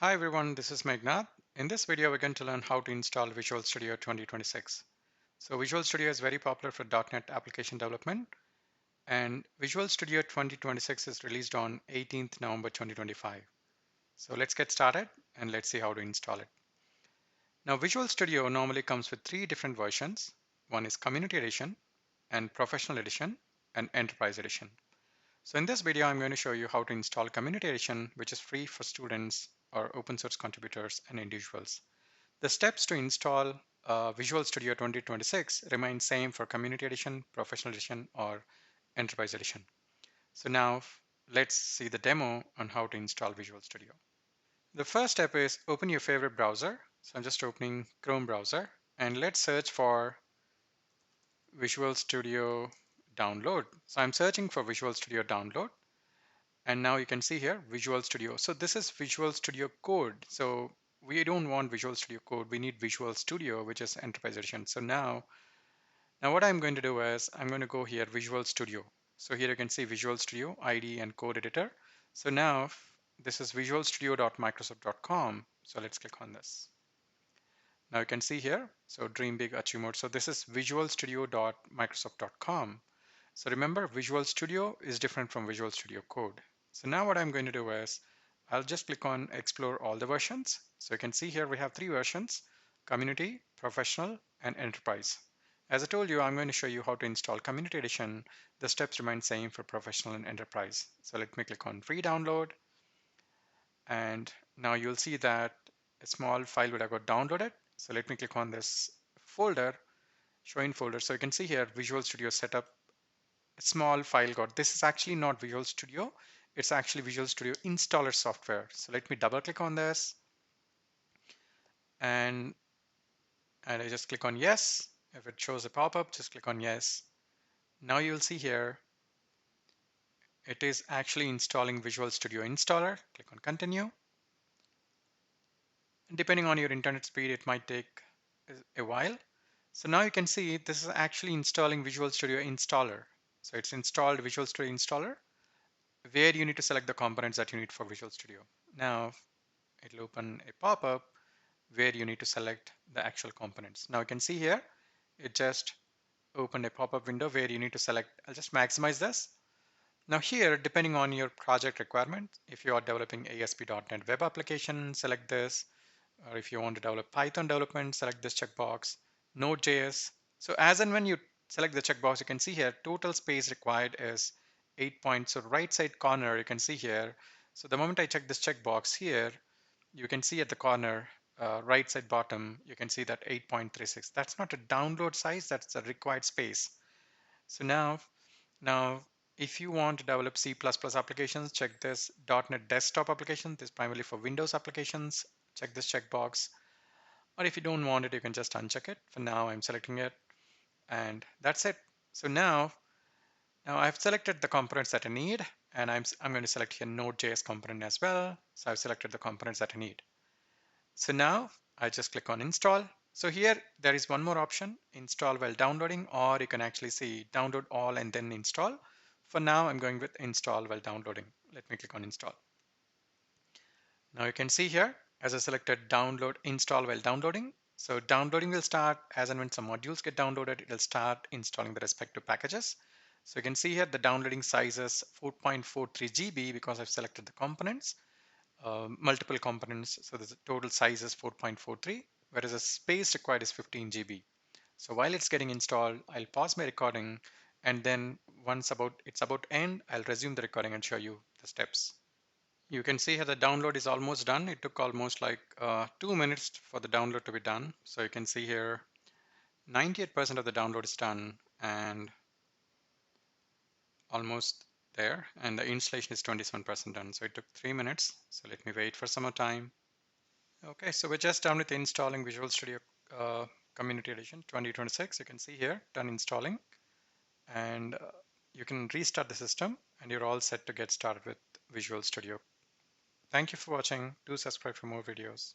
Hi everyone, this is Megnath. In this video, we're going to learn how to install Visual Studio 2026. So Visual Studio is very popular for .NET application development, and Visual Studio 2026 is released on 18th November 2025. So let's get started and let's see how to install it. Now Visual Studio normally comes with three different versions. One is Community Edition and Professional Edition and Enterprise Edition. So in this video, I'm going to show you how to install Community Edition, which is free for students or open source contributors and individuals. The steps to install Visual Studio 2026 remain same for Community Edition, Professional Edition, or Enterprise Edition. So now let's see the demo on how to install Visual Studio. The first step is open your favorite browser. So I'm just opening Chrome browser and let's search for Visual Studio download. So I'm searching for Visual Studio download. And now you can see here Visual Studio. So this is Visual Studio Code. So we don't want Visual Studio Code. We need Visual Studio, which is Enterprise Edition. So now what I'm going to do is I'm going to go here, Visual Studio. So here you can see Visual Studio ID and code editor. So now this is visualstudio.microsoft.com. So let's click on this. Now you can see here, so dream big, achieve more. So this is visualstudio.microsoft.com. So remember, Visual Studio is different from Visual Studio Code. So now what I'm going to do is I'll just click on explore all the versions. So you can see here we have three versions: Community, Professional, and Enterprise. As I told you, I'm going to show you how to install Community Edition. The steps remain same for Professional and Enterprise. So let me click on free download. And now you'll see that a small file would have got downloaded. So let me click on this folder, show in folder. So you can see here Visual Studio setup, a small file got. This is actually not Visual Studio. It's actually Visual Studio installer software. So let me double click on this and I just click on yes. If it shows a pop-up, just click on yes. Now you'll see here it is actually installing Visual Studio installer. Click on continue. And depending on your internet speed, it might take a while. So now you can see this is actually installing Visual Studio installer. So it's installed Visual Studio installer, where you need to select the components that you need for Visual Studio. Now it'll open a pop-up where you need to select the actual components. Now you can see here, it just opened a pop-up window where you need to select. I'll just maximize this. Now here, depending on your project requirement, if you are developing ASP.NET web application, select this. Or if you want to develop Python development, select this checkbox. Node.js. So as and when you select the checkbox, you can see here total space required is 8 points. So right side corner, you can see here. So the moment I check this checkbox here, you can see at the corner, right side bottom, you can see that 8.36. That's not a download size, that's the required space. So now if you want to develop C++ applications, check this .NET desktop application. This is primarily for Windows applications. Check this checkbox. Or if you don't want it, you can just uncheck it. For now, I'm selecting it and that's it. So now I've selected the components that I need, and I'm going to select here Node.js component as well. So I've selected the components that I need. So now I just click on install. So here there is one more option, install while downloading, or you can actually see download all and then install. For now, I'm going with install while downloading. Let me click on install. Now you can see here, as I selected download install while downloading. So downloading will start as and when some modules get downloaded, it'll start installing the respective packages. So you can see here the downloading size is 4.43 GB because I've selected the components. Multiple components. So the total size is 4.43, whereas the space required is 15 GB. So while it's getting installed, I'll pause my recording, and then once it's about to end, I'll resume the recording and show you the steps. You can see here the download is almost done. It took almost like 2 minutes for the download to be done. So you can see here 98% of the download is done and almost there, and the installation is 27% done. So it took 3 minutes. So let me wait for some more time. Okay, so we're just done with installing Visual Studio Community Edition 2026. You can see here, done installing. And you can restart the system and you're all set to get started with Visual Studio. Thank you for watching. Do subscribe for more videos.